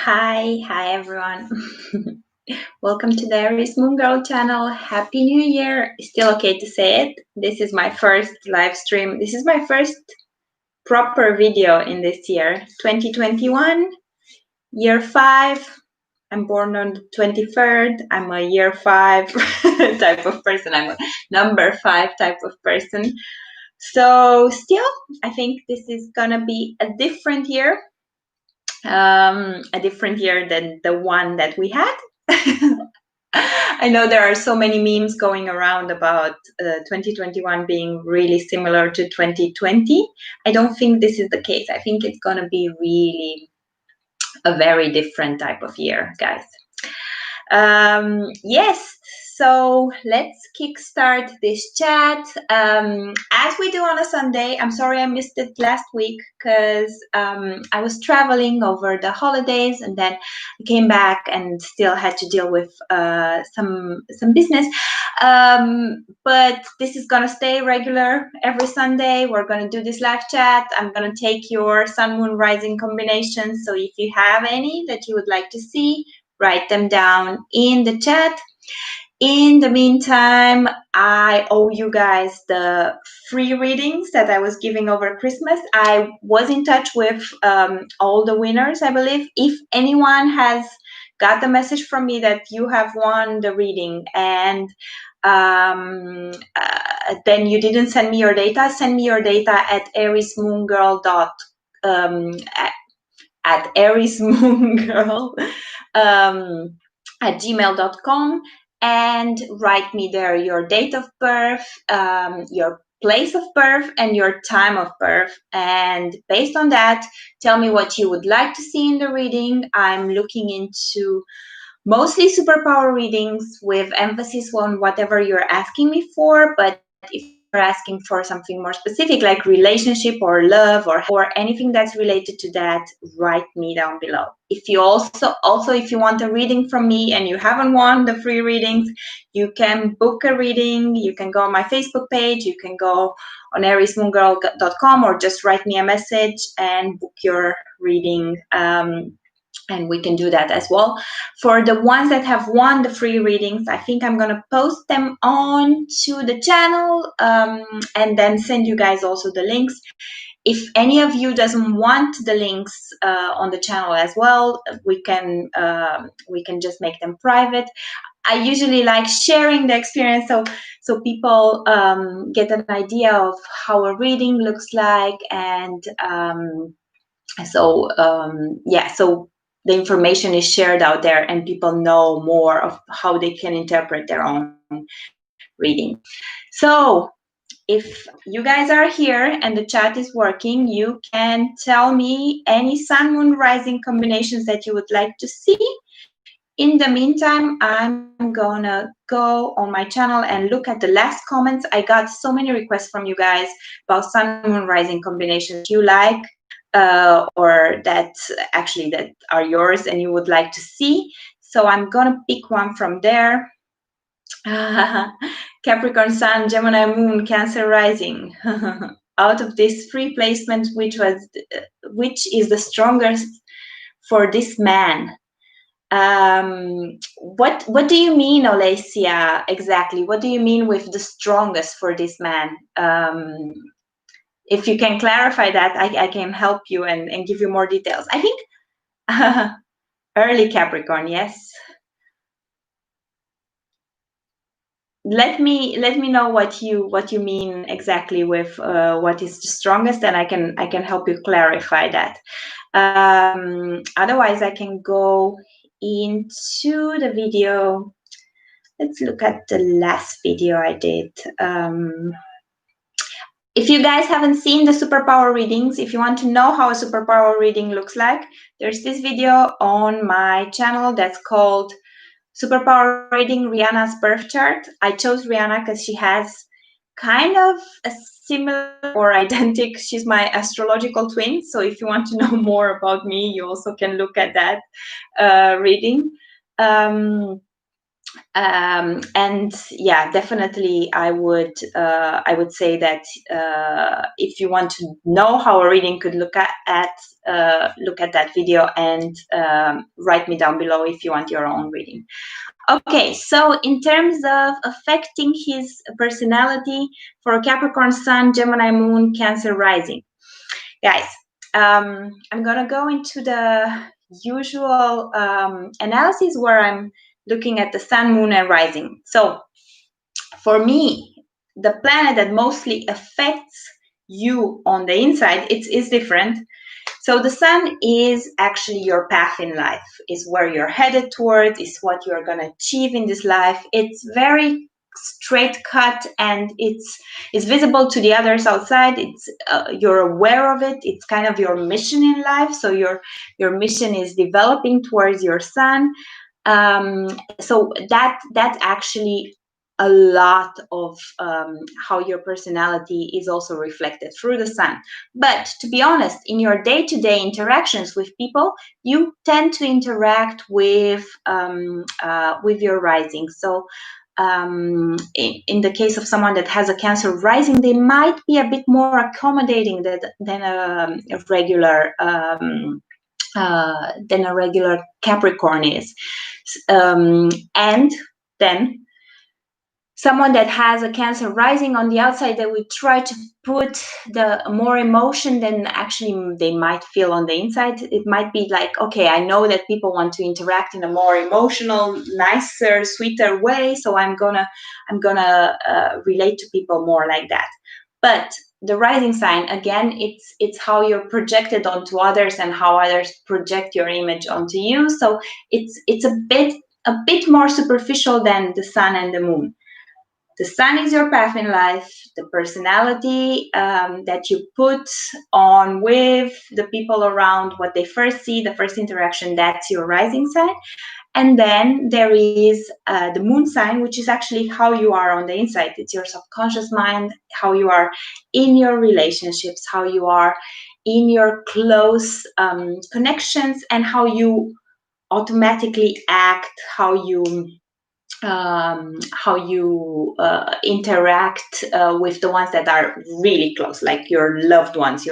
Hi everyone. Welcome to the Aries Moon Girl channel. Happy New Year. Still okay to say it. This is my first live stream. This is my first proper video in this year. 2021, year 5. I'm born on the 23rd. I'm a year 5 type of person. I'm a number 5 type of person. So still, I think this is gonna be a different year. A different year than the one that we had. I know there are so many memes going around about 2021 being really similar to 2020. I don't think this is the case. I think it's going to be really a very different type of year, guys. Yes, so let's kickstart this chat. As we do on a Sunday, I'm sorry I missed it last week because I was traveling over the holidays and then I came back and still had to deal with some business. But this is gonna stay regular every Sunday. We're gonna do this live chat. I'm gonna take your Sun, Moon, Rising combinations. So if you have any that you would like to see, write them down in the chat. In the meantime, I owe you guys the free readings that I was giving over Christmas. I was in touch with all the winners, I believe. If anyone has got the message from me that you have won the reading and then you didn't send me your data, send me your data at at aries-moon-girl at gmail.com and write me there your date of birth, your place of birth, and your time of birth. And based on that, tell me what you would like to see in the reading. I'm looking into mostly superpower readings with emphasis on whatever you're asking me for, but if you're asking for something more specific like relationship or love or anything that's related to that, write me down below. If you also if you want a reading from me and you haven't won the free readings, you can book a reading. You can go on my Facebook page, you can go on aries-moon-girl.com or just write me a message and book your reading. And we can do that as well. For the ones that have won the free readings, I think I'm going to post them on to the channel and then send you guys also the links. If any of you doesn't want the links on the channel as well, we can just make them private. I usually like sharing the experience so people get an idea of how a reading looks like, and so the information is shared out there and people know more of how they can interpret their own reading. So if you guys are here and the chat is working, you can tell me any Sun, Moon, Rising combinations that you would like to see. In the meantime, I'm gonna go on my channel and look at the last comments. I got so many requests from you guys about Sun, Moon, Rising combinations you like, or that are yours and you would like to see. So I'm gonna pick one from there. Capricorn Sun, Gemini Moon, Cancer Rising. Out of this free placement, which is the strongest for this man? What do you mean, Olesia, exactly? What do you mean with the strongest for this man? If you can clarify that, I can help you and give you more details. I think early Capricorn, yes. Let me know what you mean exactly with what is the strongest, and I can help you clarify that. Otherwise, I can go into the video. Let's look at the last video I did. If you guys haven't seen the superpower readings, if you want to know how a superpower reading looks like, there's this video on my channel that's called Superpower Reading Rihanna's Birth Chart. I chose Rihanna because she has kind of a similar or identical, she's my astrological twin. So if you want to know more about me, you also can look at that reading. And yeah, definitely I would say that if you want to know how a reading could look at that video, and write me down below if you want your own reading. Okay, so in terms of affecting his personality for Capricorn Sun, Gemini Moon, Cancer Rising, guys, I'm gonna go into the usual analysis where I'm looking at the Sun, Moon, and Rising. So for me, the planet that mostly affects you on the inside, it's different. So the Sun is actually your path in life, is where you're headed towards, is what you're going to achieve in this life. It's very straight cut, and it's visible to the others outside. It's you're aware of it. It's kind of your mission in life. So your mission is developing towards your Sun. So that's actually a lot of how your personality is also reflected through the Sun. But to be honest, in your day-to-day interactions with people, you tend to interact with your rising. So in the case of someone that has a Cancer rising, they might be a bit more accommodating than a regular Capricorn is. And then someone that has a Cancer rising on the outside, they will try to put the more emotion than actually they might feel on the inside. It might be like, okay, I know that people want to interact in a more emotional, nicer, sweeter way, so I'm gonna relate to people more like that. But the rising sign, again, it's how you're projected onto others and how others project your image onto you. So it's a bit more superficial than the Sun and the Moon. The Sun is your path in life, the personality that you put on with the people around, what they first see, the first interaction, that's your rising sign. And then there is the Moon sign, which is actually how you are on the inside. It's your subconscious mind, how you are in your relationships, how you are in your close connections, and how you automatically act, how you interact with the ones that are really close, like your loved ones,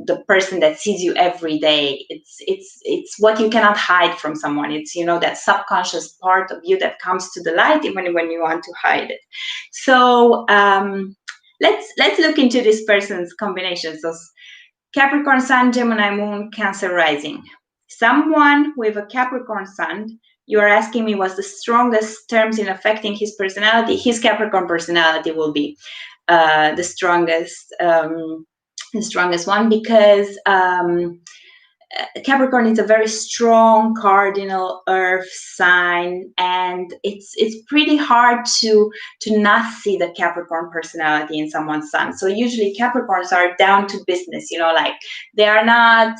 the person that sees you every day. It's what you cannot hide from someone. It's, that subconscious part of you that comes to the light even when you want to hide it. So let's look into this person's combinations. So Capricorn Sun, Gemini Moon, Cancer Rising. Someone with a Capricorn Sun, you are asking me what's the strongest terms in affecting his personality. His Capricorn personality will be the strongest one, because Capricorn is a very strong cardinal earth sign, and it's pretty hard to not see the Capricorn personality in someone's Sun. So usually Capricorns are down to business, like they are not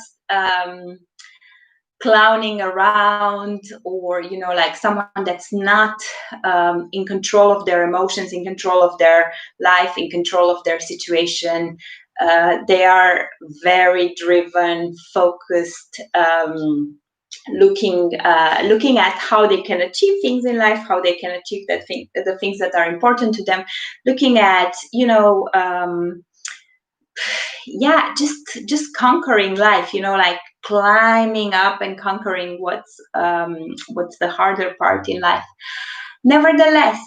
clowning around, or like someone that's not in control of their emotions, in control of their life, in control of their situation. They are very driven, focused, looking at how they can achieve things in life, how they can achieve the things that are important to them, looking at just conquering life, like climbing up and conquering what's the harder part in life. Nevertheless,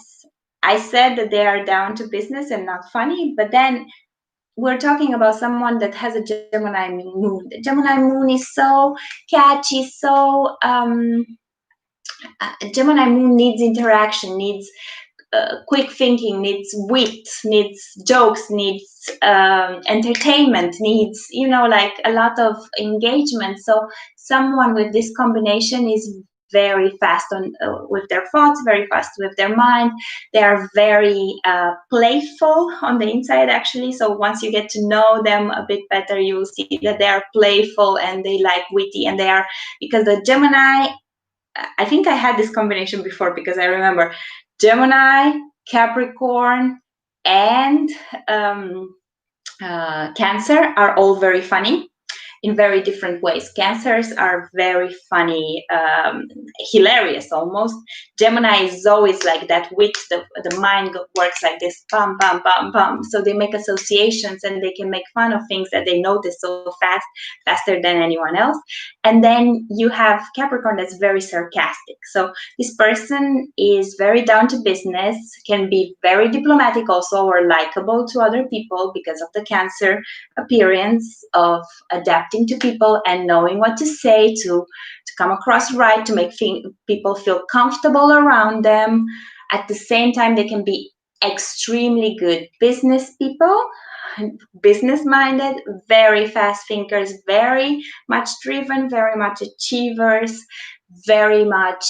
I said that they are down to business and not funny, but then we're talking about someone that has a Gemini Moon. The Gemini Moon is so catchy, so Gemini Moon needs interaction, needs quick thinking, needs wit, needs jokes, needs entertainment, needs, like a lot of engagement. So someone with this combination is very fast on with their thoughts, very fast with their mind. They are very playful on the inside, actually. So once you get to know them a bit better, you will see that they are playful and they like witty, and they are, because the Gemini, I think I had this combination before, because I remember Gemini, Capricorn, and Cancer are all very funny. in very different ways. Cancers are very funny, hilarious almost. Gemini is always like that wit, the mind works like this, bum, bum, bum, bum. So they make associations and they can make fun of things that they notice so fast, faster than anyone else. And then you have Capricorn that's very sarcastic. So this person is very down to business, can be very diplomatic also, or likable to other people because of the Cancer appearance of adapting to people and knowing what to say to come across right, to make people feel comfortable around them. At the same time, they can be extremely good business people, business minded, very fast thinkers, very much driven, very much achievers, very much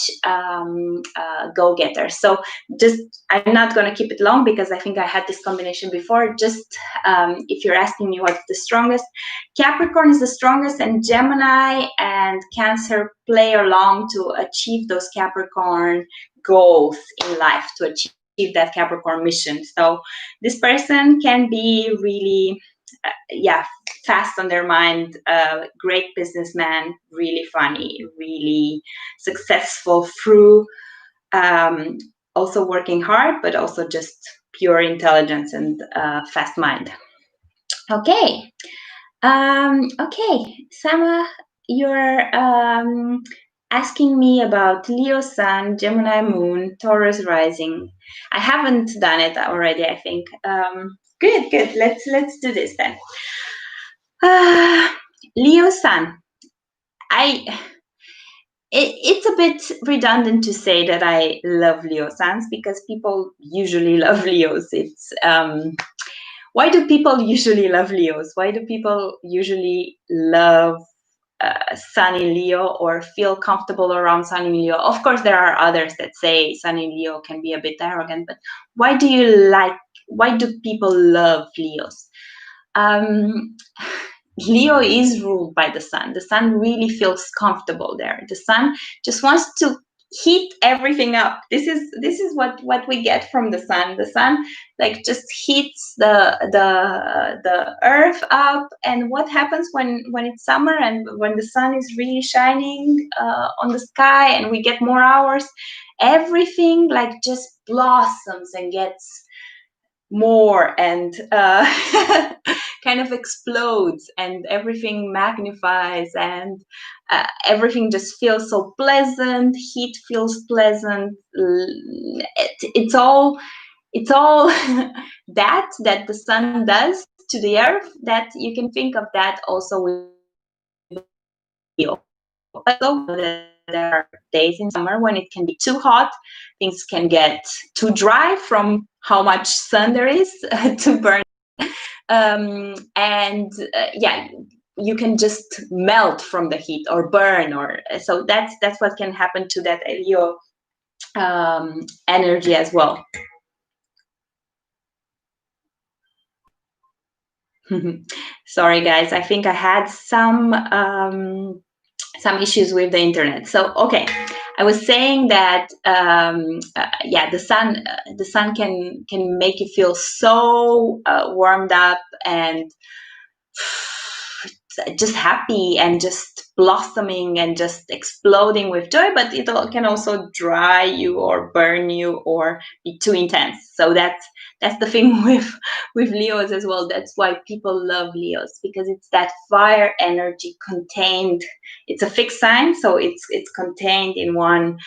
go-getters. So just, I'm not going to keep it long because I think I had this combination before. Just if you're asking me what's the strongest, Capricorn is the strongest, and Gemini and Cancer play along to achieve those Capricorn goals in life, to achieve that Capricorn mission. So this person can be really fast on their mind, great businessman, really funny, really successful through also working hard, but also just pure intelligence and fast mind. Okay. Okay, Sama, you're asking me about Leo Sun, Gemini Moon, Taurus Rising. I haven't done it already, I think. Good. Let's do this then. Leo Sun. It's a bit redundant to say that I love Leo Suns because people usually love Leos. It's why do people usually love Leos? Why do people usually love Sun in Leo or feel comfortable around Sun in Leo? Of course, there are others that say Sun in Leo can be a bit arrogant, but why do people love Leos? Leo is ruled by the Sun. The Sun really feels comfortable there. The Sun just wants to heat everything up. This is what we get from the Sun. The Sun like just heats the earth up. And what happens when it's summer and when the sun is really shining on the sky and we get more hours? Everything like just blossoms and gets more and kind of explodes, and everything magnifies, and everything just feels so pleasant. Heat feels pleasant. It's all that the sun does to the earth, that you can think of that also with Leo. Also, there are days in summer when it can be too hot, things can get too dry from how much sun there is to burn, and you can just melt from the heat or burn, or so that's what can happen to that Leo energy as well. Sorry guys, I think I had some issues with the internet. So okay, I was saying that the sun can make you feel so warmed up and just happy and just blossoming and just exploding with joy, but it can also dry you or burn you or be too intense. So that's the thing with Leos as well. That's why people love Leos, because it's that fire energy contained. It's a fixed sign, so it's contained in one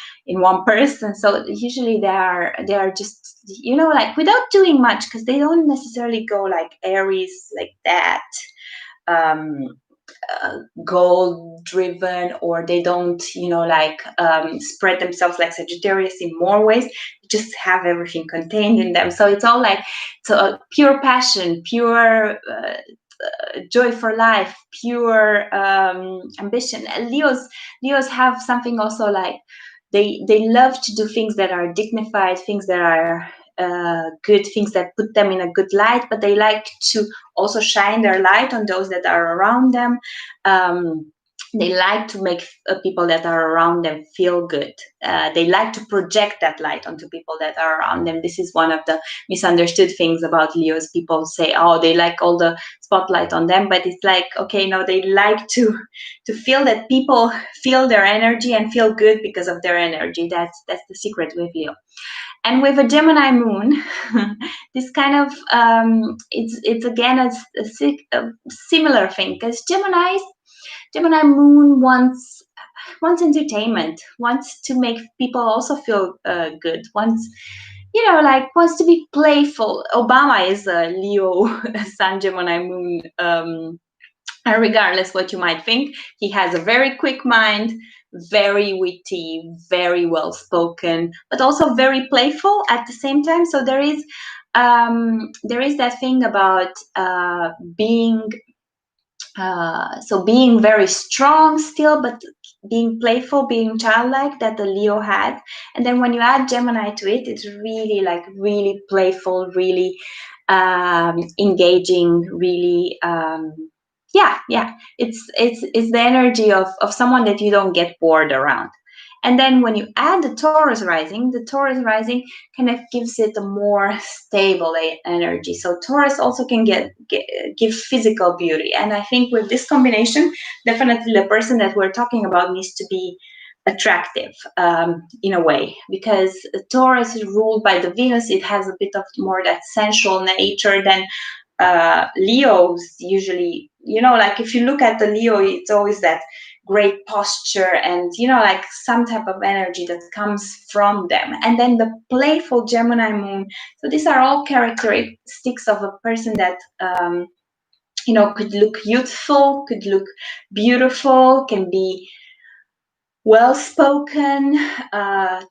person. So usually they are just, like without doing much, because they don't necessarily go like Aries like that, goal driven, or they don't spread themselves like Sagittarius in more ways. They just have everything contained in them. So it's all like pure passion, pure joy for life, pure ambition. Leos have something also like they love to do things that are dignified, things that are good, things that put them in a good light, but they like to also shine their light on those that are around them. They like to make people that are around them feel good. They like to project that light onto people that are around them. This is one of the misunderstood things about Leos. People say, oh, they like all the spotlight on them, but it's like, okay, no, they like to feel that people feel their energy and feel good because of their energy. That's the secret with Leo. And with a Gemini Moon, this kind of it's again a similar thing, because Gemini Moon wants entertainment, wants to make people also feel good, wants, like, wants to be playful. Obama is a Leo Sun, Gemini Moon, and regardless what you might think, he has a very quick mind, very witty, very well spoken, but also very playful at the same time. So there is that thing about being being very strong still, but being playful, being childlike, that the Leo has. And then when you add Gemini to it, it's really, like, really playful, really engaging, really it's the energy of someone that you don't get bored around. And then when you add the Taurus rising kind of gives it a more stable energy. So Taurus also can give physical beauty. And I think with this combination, definitely the person that we're talking about needs to be attractive in a way, because Taurus is ruled by the Venus. It has a bit of more that sensual nature than Leo's usually. Like, if you look at the Leo, it's always that great posture and, like, some type of energy that comes from them. And then the playful Gemini Moon. So these are all characteristics of a person that could look youthful, could look beautiful, can be well spoken.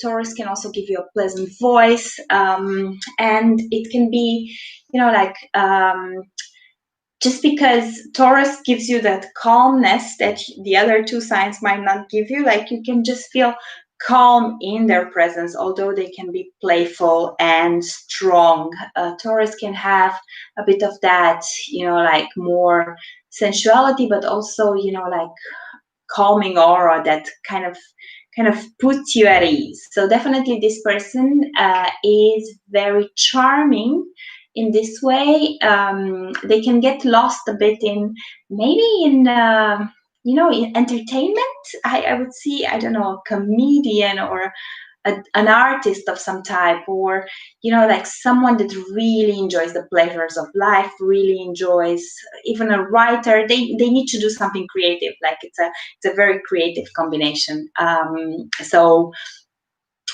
Taurus can also give you a pleasant voice, and it can be, like, just because Taurus gives you that calmness that the other two signs might not give you, like, you can just feel calm in their presence, although they can be playful and strong. Taurus can have a bit of that, like, more sensuality, but also, like, calming aura that kind of puts you at ease. So definitely this person is very charming in this way. They can get lost a bit in in entertainment. I would see, I don't know, a comedian or an artist of some type, or like someone that really enjoys the pleasures of life, really enjoys, even a writer. They need to do something creative, like it's a very creative combination. So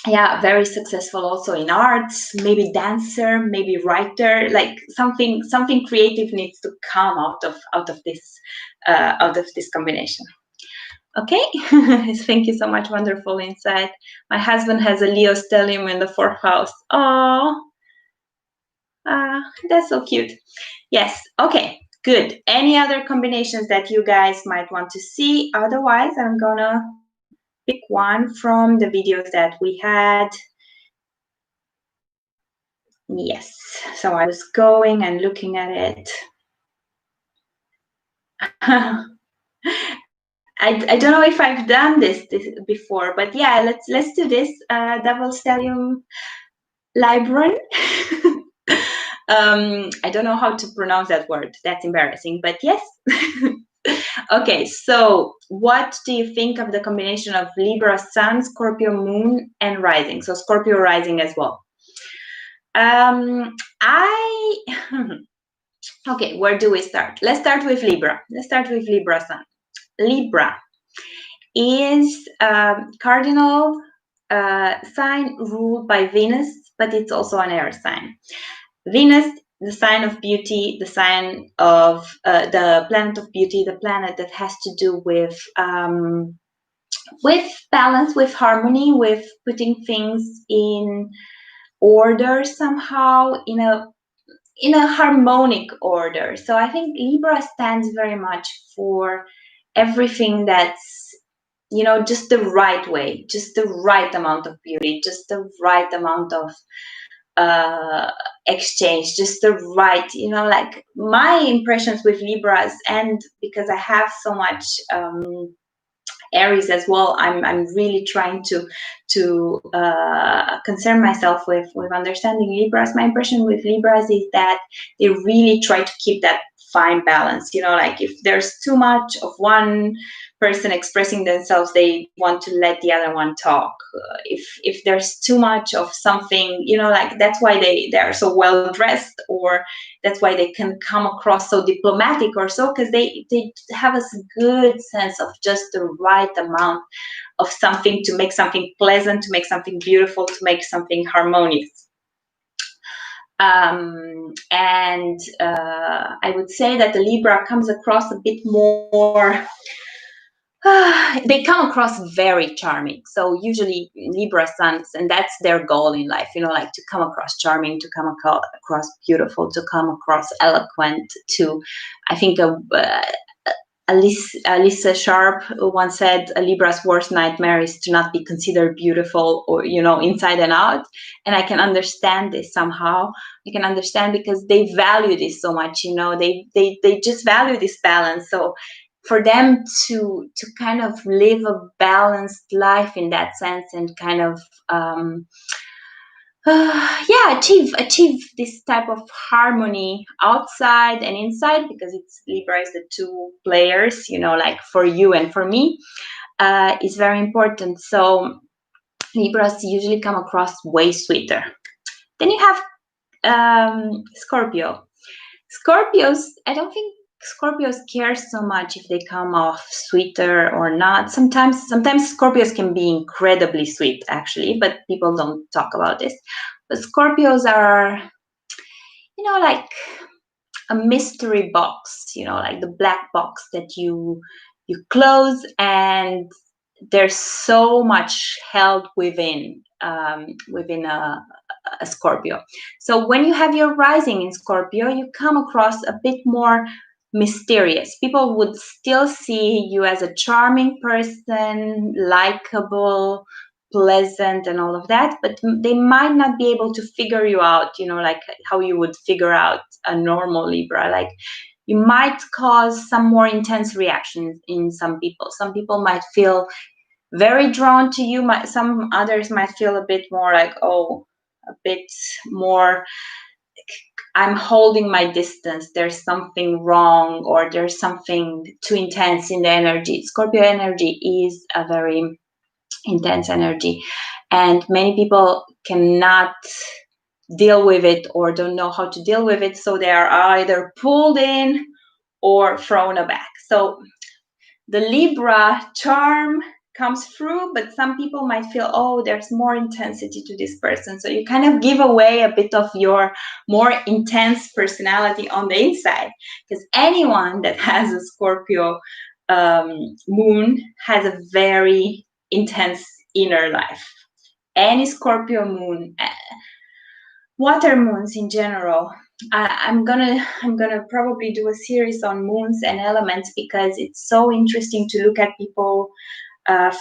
yeah, very successful also in arts, maybe dancer, maybe writer, like something creative needs to come out of this combination. Okay, thank you so much. Wonderful insight. My husband has a Leo stellium in the 4th house. Oh, that's so cute. Yes, okay, good. Any other combinations that you guys might want to see? Otherwise, I'm gonna pick one from the videos that we had. Yes, so I was going and looking at it. I don't know if I've done this before, but yeah, let's do this. Double stellium Libran. I don't know how to pronounce that word. That's embarrassing, but yes. Okay, so what do you think of the combination of Libra Sun, Scorpio Moon, and Rising? So Scorpio Rising as well. Okay, where do we start? Let's start with Libra. Let's start with Libra Sun. Libra is cardinal sign ruled by Venus, but it's also an air sign. Venus, the sign of beauty, the sign of the planet of beauty, the planet that has to do with balance, with harmony, with putting things in order somehow, in a harmonic order. So I think Libra stands very much for everything that's, just the right way, just the right amount of beauty, just the right amount of exchange, just the right, like my impressions with Libras, and because I have so much Aries as well. I'm really trying to concern myself with understanding Libras. My impression with Libras is that they really try to keep that fine balance. You know, like if there's too much of one person expressing themselves, they want to let the other one talk. If there's too much of something, you know, like that's why they are so well dressed, or that's why they can come across so diplomatic or so, because they have a good sense of just the right amount of something to make something pleasant, to make something beautiful, to make something harmonious. And I would say that the Libra comes across a bit more, they come across very charming. So usually Libra suns, and that's their goal in life, you know, like to come across charming, to come across beautiful, to come across eloquent, to, I think Lisa Sharp once said, a Libra's worst nightmare is to not be considered beautiful, or, you know, inside and out. And I can understand this somehow. I can understand, because they value this so much, you know, they just value this balance. So for them to kind of live a balanced life in that sense, and kind of achieve this type of harmony outside and inside, because it's Libra is the two players, you know, like for you and for me, is very important. So Libras usually come across way sweeter. Then you have Scorpio. Scorpios, I don't think Scorpios care so much if they come off sweeter or not. Sometimes Scorpios can be incredibly sweet, actually, but people don't talk about this. But Scorpios are, you know, like a mystery box, you know, like the black box that you close, and there's so much held within a Scorpio. So when you have your rising in Scorpio, you come across a bit more mysterious. People would still see you as a charming person, likable, pleasant, and all of that, but they might not be able to figure you out, you know, like how you would figure out a normal Libra. Like, you might cause some more intense reactions in some people. Some people might feel very drawn to you. Some others might feel a bit more like, oh, a bit more, I'm holding my distance. There's something wrong, or there's something too intense in the energy. Scorpio energy is a very intense energy, and many people cannot deal with it, or don't know how to deal with it. So they are either pulled in or thrown aback. So the Libra charm comes through, but some people might feel, oh, there's more intensity to this person. So you kind of give away a bit of your more intense personality on the inside, because anyone that has a Scorpio moon has a very intense inner life. Any Scorpio moon, water moons in general, I'm gonna probably do a series on moons and elements, because it's so interesting to look at people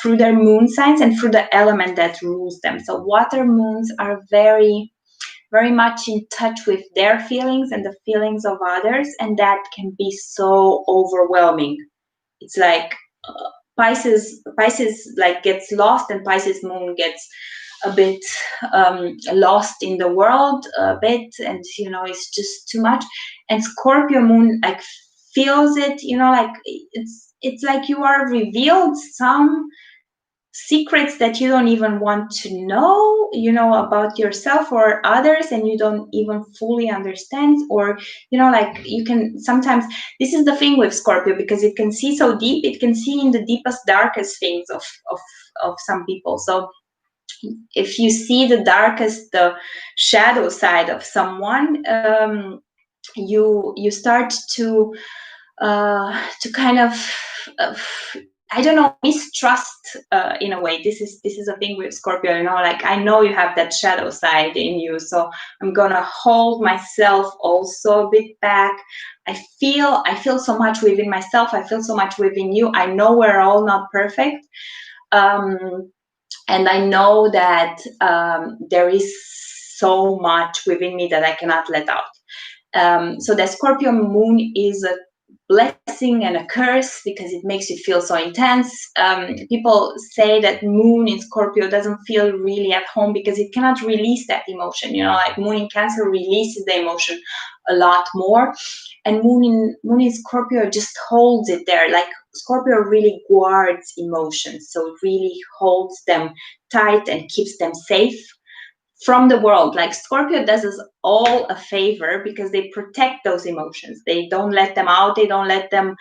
through their moon signs and through the element that rules them. So water moons are very, very much in touch with their feelings and the feelings of others, and that can be so overwhelming. It's like Pisces like gets lost, and Pisces moon gets a bit lost in the world a bit, and, you know, it's just too much. And Scorpio moon like feels it, you know, like it's like you are revealed some secrets that you don't even want to know, you know, about yourself or others, and you don't even fully understand. Or, you know, like you can sometimes, this is the thing with Scorpio, because it can see so deep, it can see in the deepest, darkest things of some people. So if you see the darkest, the shadow side of someone, you start to kind of I don't know, mistrust in a way. This is a thing with Scorpio, you know, like I know you have that shadow side in you, so I'm gonna hold myself also a bit back. I feel so much within myself, I feel so much within you. I know we're all not perfect, and I know that there is so much within me that I cannot let out. So the Scorpio moon is a blessing and a curse because it makes you feel so intense. People say that Moon in Scorpio doesn't feel really at home because it cannot release that emotion. Like Moon in Cancer releases the emotion a lot more, and Moon in Scorpio just holds it there. Like Scorpio really guards emotions, so it really holds them tight and keeps them safe from the world. Like Scorpio does us all a favor because they protect those emotions. They don't let them out. They don't let them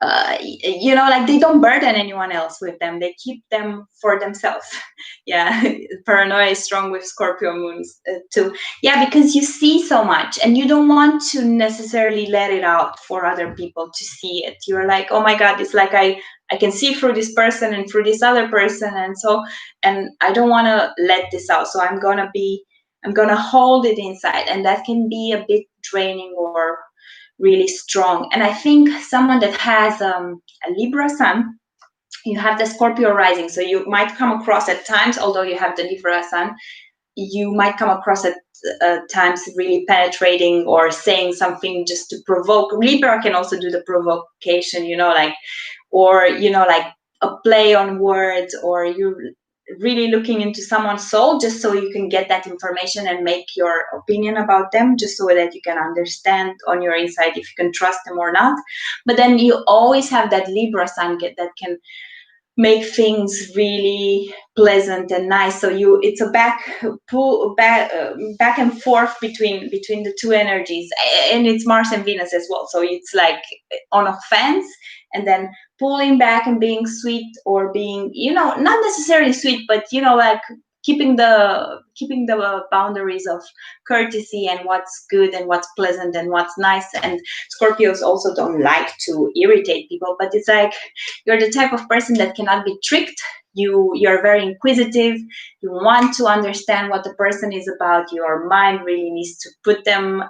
like they don't burden anyone else with them. They keep them for themselves. Yeah, paranoia is strong with Scorpio moons too. Yeah, because you see so much and you don't want to necessarily let it out for other people to see it. You're like, oh my God, it's like I can see through this person and through this other person, and I don't want to let this out. So I'm gonna hold it inside, and that can be a bit draining or really strong. And I think someone that has a Libra sun, you have the Scorpio rising, so you might come across at times, although you have the Libra sun, you might come across at times really penetrating or saying something just to provoke. Libra can also do the provocation, like a play on words, or you really looking into someone's soul just so you can get that information and make your opinion about them, just so that you can understand on your inside if you can trust them or not. But then you always have that Libra sun that can make things really pleasant and nice. So it's a back and forth between the two energies, and it's Mars and Venus as well. So it's like on a fence, and then pulling back and being sweet, or being, not necessarily sweet, but like keeping the boundaries of courtesy and what's good and what's pleasant and what's nice. And Scorpios also don't like to irritate people, but it's like you're the type of person that cannot be tricked. You're very inquisitive. You want to understand what the person is about. Your mind really needs to put them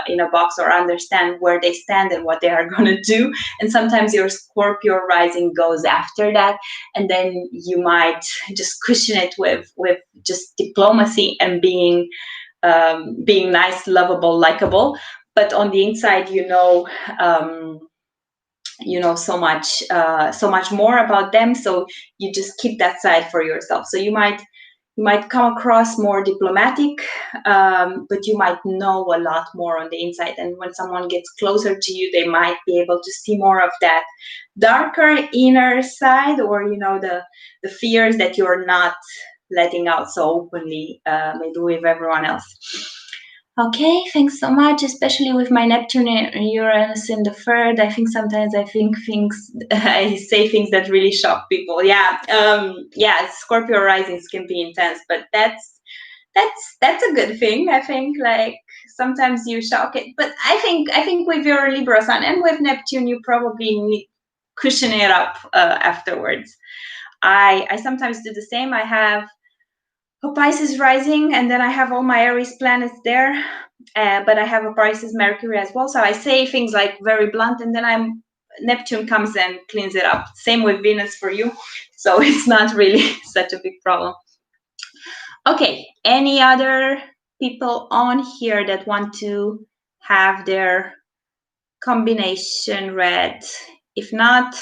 in a box, or understand where they stand and what they are going to do. And sometimes your Scorpio rising goes after that, and then you might just cushion it with just diplomacy and being nice, lovable, likable. But on the inside, so much more about them, so you just keep that side for yourself. So you might come across more diplomatic, but you might know a lot more on the inside. And when someone gets closer to you, they might be able to see more of that darker inner side, or the fears that you're not letting out so openly, maybe with everyone else. Okay, thanks so much, especially with my Neptune and Uranus in the third. I think sometimes I say things that really shock people. Yeah, Scorpio risings can be intense, but that's a good thing. I think, like, sometimes you shock it, but I think with your Libra sun and with Neptune, you probably need cushion it up afterwards. I sometimes do the same. I have a Pisces rising, and then I have all my Aries planets there, but I have a Pisces Mercury as well. So I say things like very blunt, and then Neptune comes and cleans it up. Same with Venus for you, so it's not really such a big problem. Okay, any other people on here that want to have their combination read? If not,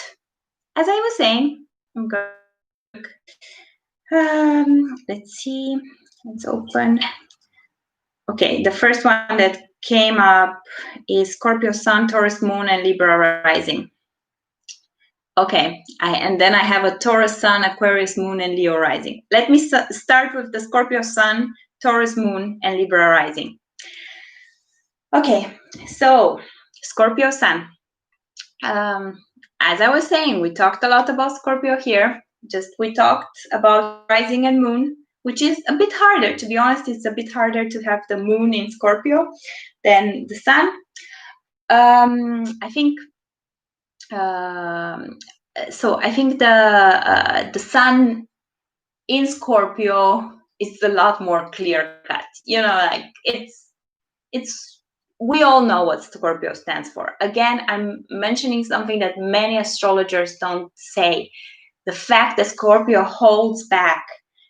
as I was saying, I'm going to let's see, let's open. Okay, the first one that came up is Scorpio Sun, Taurus Moon, and Libra Rising. Okay, and then I have a Taurus Sun, Aquarius Moon, and Leo Rising. Let me start with the Scorpio Sun, Taurus Moon, and Libra Rising. Okay, so Scorpio Sun. As I was saying, we talked a lot about Scorpio here. We talked about Rising and Moon, which is a bit harder. To be honest, it's a bit harder to have the Moon in Scorpio than the Sun. I think. So I think the Sun in Scorpio is a lot more clear cut. Like it's. We all know what Scorpio stands for. Again, I'm mentioning something that many astrologers don't say. The fact that Scorpio holds back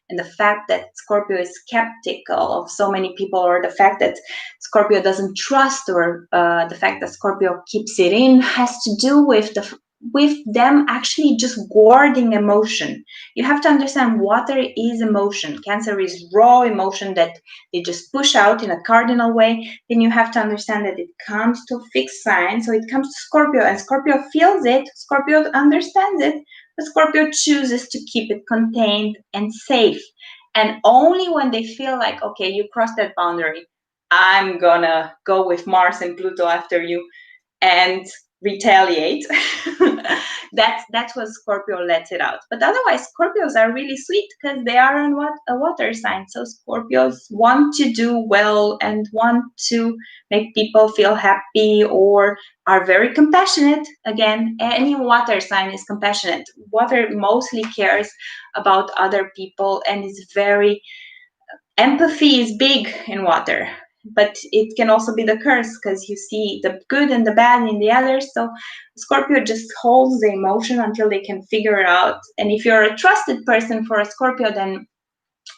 and the fact that Scorpio is skeptical of so many people, or the fact that Scorpio doesn't trust, or the fact that Scorpio keeps it in, has to do with them actually just guarding emotion. You have to understand water is emotion. Cancer is raw emotion that they just push out in a cardinal way. Then you have to understand that it comes to fixed sign. So it comes to Scorpio, and Scorpio feels it. Scorpio understands it, but Scorpio chooses to keep it contained and safe. And only when they feel like, okay, you crossed that boundary, I'm gonna go with Mars and Pluto after you and retaliate. That's what Scorpio lets it out. But otherwise, Scorpios are really sweet because they are on a water sign. So Scorpios want to do well and want to make people feel happy, or are very compassionate. Again, any water sign is compassionate. Water mostly cares about other people and is very, empathy is big in water, but it can also be the curse because you see the good and the bad in the others. So Scorpio just holds the emotion until they can figure it out. And if you're a trusted person for a Scorpio, then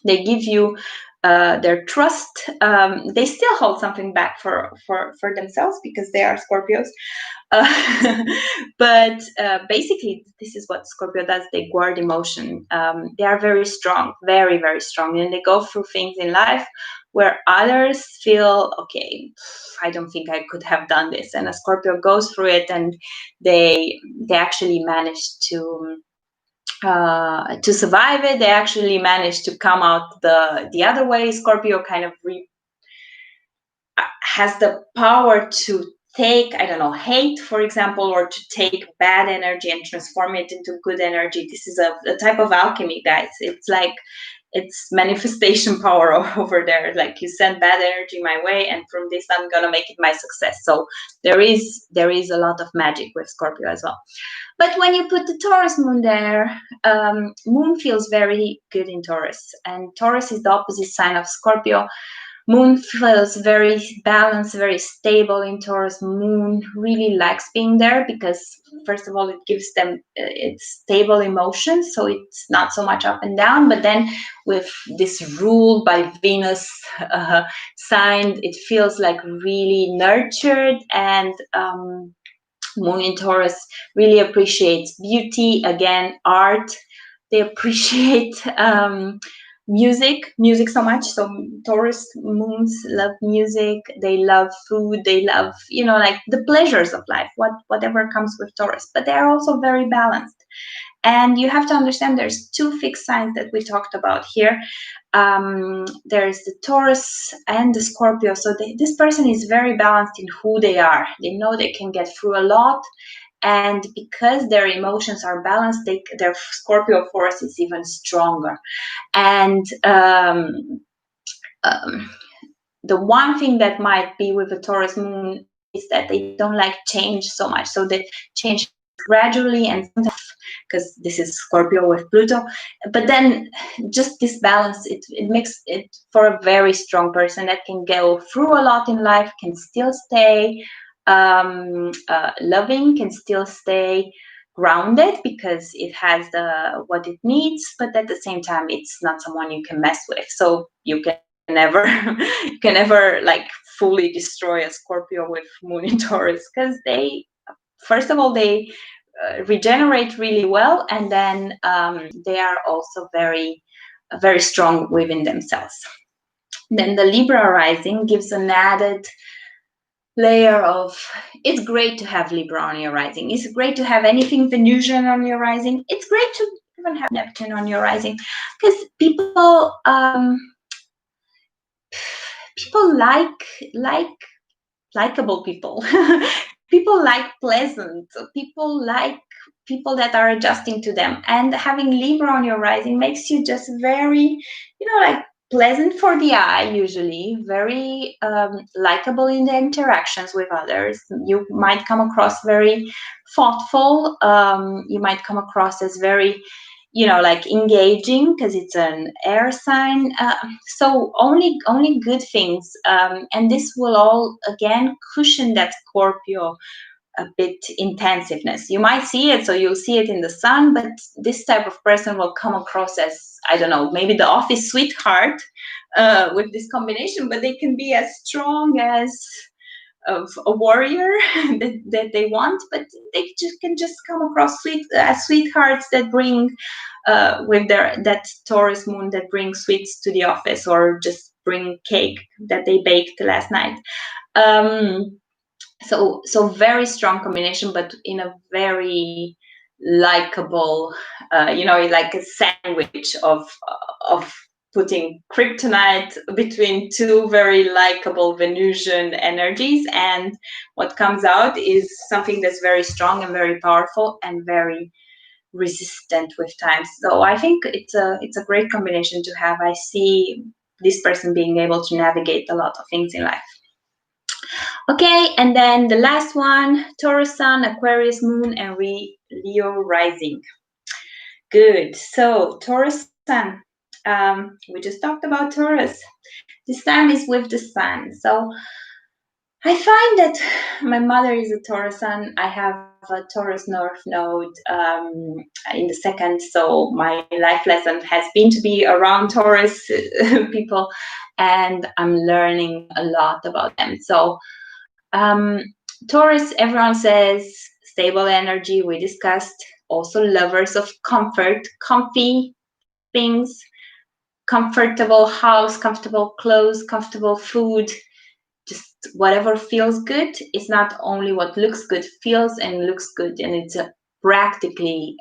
they give you their trust. They still hold something back for themselves because they are Scorpios. But basically, this is what Scorpio does. They guard emotion. They are very strong, very, very strong. And they go through things in life where others feel, okay, I don't think I could have done this. And a Scorpio goes through it, and they actually manage to survive it. They actually manage to come out the other way. Scorpio kind of has the power to take, I don't know, hate, for example, or to take bad energy and transform it into good energy. This is a type of alchemy, guys. It's like, it's manifestation power over there. Like, you send bad energy my way, and from this I'm gonna make it my success. So there is a lot of magic with Scorpio as well. But when you put the Taurus moon there, moon feels very good in Taurus, and Taurus is the opposite sign of Scorpio. Moon feels very balanced, very stable in Taurus. Moon really likes being there because, first of all, it gives them its stable emotions, so it's not so much up and down. But then with this rule by Venus sign, it feels like really nurtured. And Moon in Taurus really appreciates beauty, again, art. They appreciate music so much. So Taurus moons love music. They love food. They love, like the pleasures of life, whatever comes with Taurus. But they are also very balanced. And you have to understand there's two fixed signs that we talked about here. There's the Taurus and the Scorpio. So this person is very balanced in who they are. They know they can get through a lot. And because their emotions are balanced, their Scorpio force is even stronger. And the one thing that might be with the Taurus moon is that they don't like change so much. So they change gradually, and sometimes, because this is Scorpio with Pluto, but then just this balance, it makes it for a very strong person that can go through a lot in life, can still stay loving, can still stay grounded because it has what it needs, but at the same time, it's not someone you can mess with. So you can never like fully destroy a Scorpio with Moon in Taurus, because they, first of all, they regenerate really well, and then they are also very, very strong within themselves. Then the Libra rising gives an added layer of, it's great to have Libra on your rising. It's great to have anything Venusian on your rising. It's great to even have Neptune on your rising, because people like likable people. People like pleasant people, like people that are adjusting to them. And having Libra on your rising makes you just very, like pleasant for the eye, usually very likable in the interactions with others. You might come across very thoughtful. You might come across as very, like engaging, because it's an air sign. So only good things. And this will all, again, cushion that Scorpio a bit intensiveness. You might see it, so you'll see it in the sun, but this type of person will come across as, I don't know, maybe the office sweetheart with this combination, but they can be as strong as of a warrior that they want, but they can just come across sweethearts that bring with that Taurus moon, that bring sweets to the office, or just bring cake that they baked last night. So very strong combination, but in a very likable, like a sandwich of putting kryptonite between two very likable Venusian energies, and what comes out is something that's very strong and very powerful and very resistant with time. So I think it's a great combination to have. I see this person being able to navigate a lot of things in life. Okay, and then the last one, Taurus Sun, Aquarius Moon, and Leo Rising. Good. So Taurus Sun, we just talked about Taurus. This time is with the Sun. So I find that my mother is a Taurus Sun. I have a Taurus North Node in the second. So my life lesson has been to be around Taurus people, and I'm learning a lot about them. So Taurus, everyone says stable energy, we discussed. Also lovers of comfort, comfy things, comfortable house, comfortable clothes, comfortable food, just whatever feels good. It's not only what looks good, feels and looks good, and it's a practically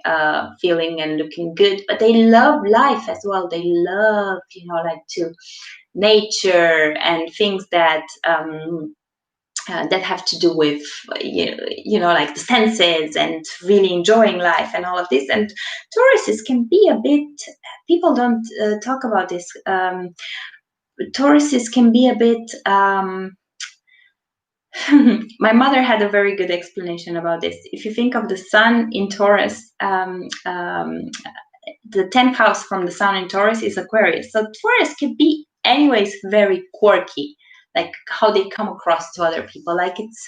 feeling and looking good, but they love life as well. They love, like to nature and things that that have to do with like the senses and really enjoying life and all of this. And Tauruses can be a bit, people don't talk about this, Tauruses can be a bit my mother had a very good explanation about this. If you think of the sun in Taurus, the 10th house from the sun in Taurus is Aquarius. So Taurus can be anyways very quirky, like how they come across to other people. Like it's,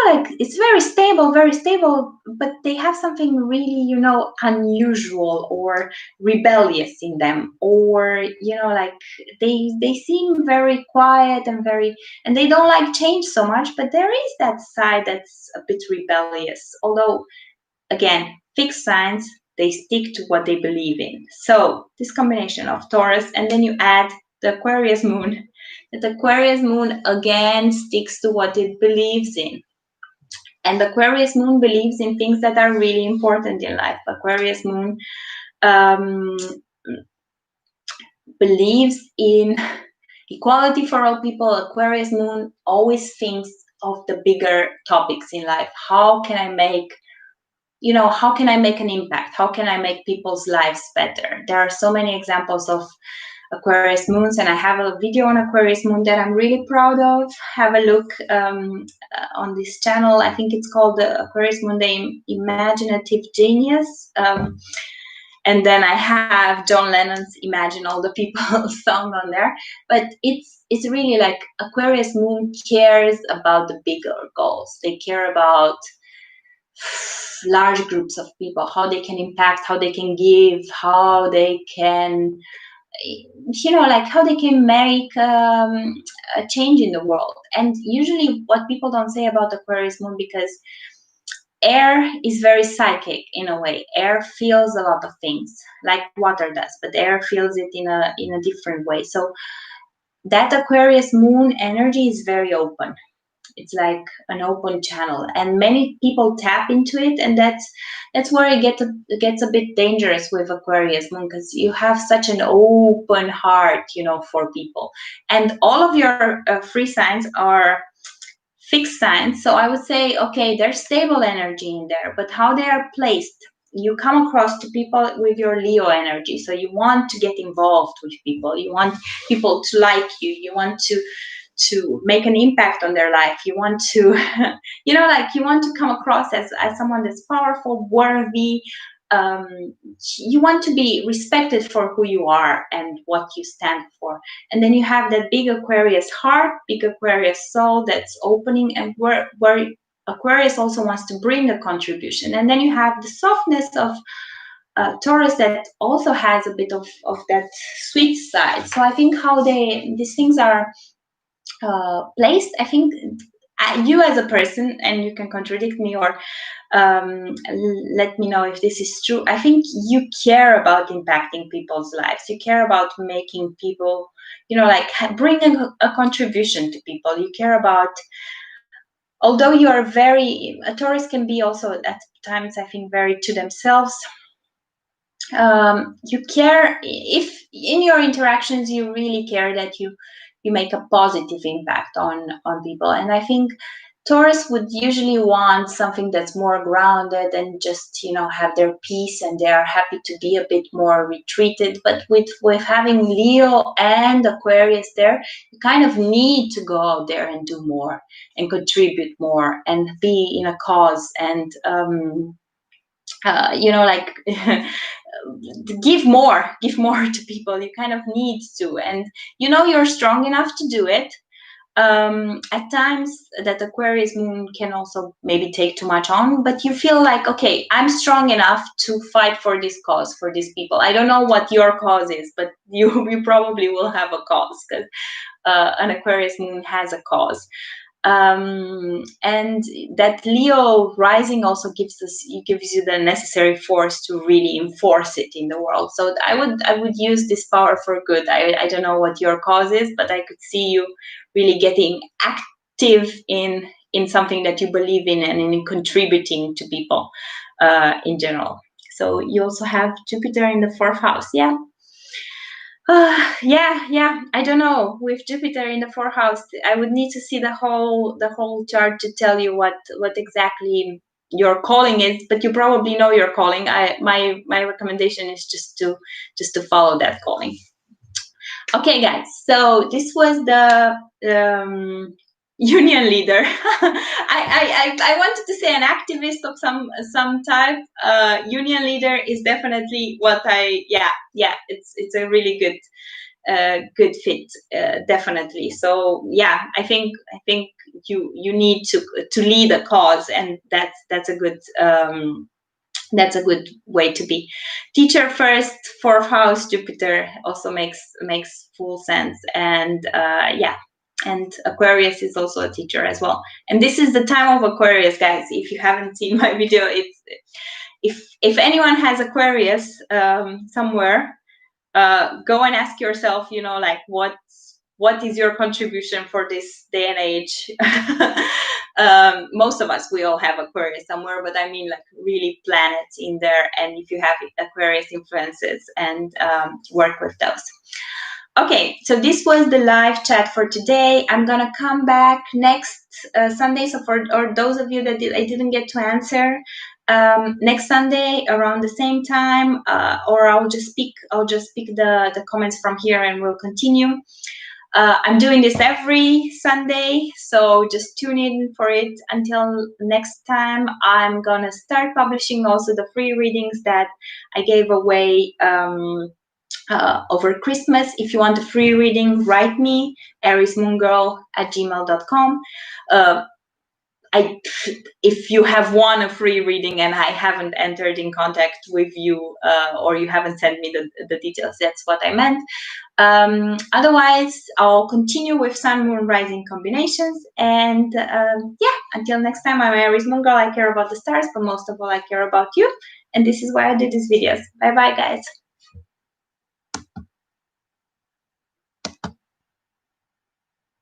like it's very stable, but they have something really, unusual or rebellious in them, or, like they seem very quiet and they don't like change so much, but there is that side that's a bit rebellious. Although, again, fixed signs, they stick to what they believe in. So this combination of Taurus, and then you add the Aquarius moon. The Aquarius moon again sticks to what it believes in. And the Aquarius moon believes in things that are really important in life. Aquarius moon believes in equality for all people. Aquarius moon always thinks of the bigger topics in life. How can I make an impact? How can I make people's lives better? There are so many examples of Aquarius moons, and I have a video on Aquarius moon that I'm really proud of. Have a look on this channel. I think it's called the Aquarius Moon, the Imaginative Genius. And then I have John Lennon's Imagine All the People song on there. But it's really like Aquarius moon cares about the bigger goals. They care about large groups of people, how they can impact, how they can give, how they can, like how they can make a change in the world. And usually what people don't say about Aquarius moon, because air is very psychic in a way. Air feels a lot of things like water does, but air feels it in a different way. So that Aquarius moon energy is very open. It's like an open channel, and many people tap into it, and that's where it gets a bit dangerous with Aquarius moon, because you have such an open heart, for people, and all of your free signs are fixed signs. So I would say, okay, there's stable energy in there, but how they are placed, you come across to people with your Leo energy. So you want to get involved with people, you want people to like you, you want to make an impact on their life, you want to you want to come across as someone that's powerful, worthy, you want to be respected for who you are and what you stand for. And then you have that big Aquarius heart, big Aquarius soul that's opening, and where Aquarius also wants to bring a contribution. And then you have the softness of Taurus that also has a bit of that sweet side. So I think how these things are placed, I think you as a person, and you can contradict me or let me know if this is true. I think you care about impacting people's lives. You care about making people, like bringing a contribution to people. You care about, although you are a Taurus can be also at times, I think, very to themselves. You care, if in your interactions you really care that you make a positive impact on people. And I think Taurus would usually want something that's more grounded and just have their peace, and they are happy to be a bit more retreated. But with having Leo and Aquarius there, you kind of need to go out there and do more and contribute more and be in a cause and like give more to people. You kind of need to, and you're strong enough to do it. At times that Aquarius Moon can also maybe take too much on, but you feel like, okay, I'm strong enough to fight for this cause, for these people. I don't know what your cause is, but you probably will have a cause, because an Aquarius Moon has a cause. And that Leo rising also gives you the necessary force to really enforce it in the world. So I would use this power for good. I don't know what your cause is, but I could see you really getting active in something that you believe in and in contributing to people in general. So you also have Jupiter in the 4th house. Yeah. Yeah. I don't know. With Jupiter in the 4th house, I would need to see the whole chart to tell you what exactly your calling is. But you probably know your calling. My recommendation is just to follow that calling. Okay, guys. So this was the union leader. I wanted to say an activist of some type. Union leader is definitely what it's a really good fit, definitely. So yeah, I think you need to lead a cause, and that's a good way to be. Teacher first, 4th house Jupiter also makes full sense. And and Aquarius is also a teacher as well. And this is the time of Aquarius, guys. If you haven't seen my video, it's if anyone has Aquarius somewhere, go and ask yourself, like what is your contribution for this day and age? Most of us, we all have Aquarius somewhere, but I mean like really planets in there. And if you have Aquarius influences, and work with those. Okay, so this was the live chat for today. I'm gonna come back next Sunday. So for those of you that I didn't get to answer, next Sunday around the same time, or I'll just pick the comments from here and we'll continue. I'm doing this every Sunday, so just tune in for it. Until next time, I'm gonna start publishing also the free readings that I gave away over Christmas. If you want a free reading, write me, aries-moongirl@gmail.com. If you have won a free reading and I haven't entered in contact with you, or you haven't sent me the details, that's what I meant. Otherwise, I'll continue with Sun, Moon, Rising combinations. And until next time, I'm Aries Moon Girl. I care about the stars, but most of all, I care about you. And this is why I do these videos. Bye-bye, guys.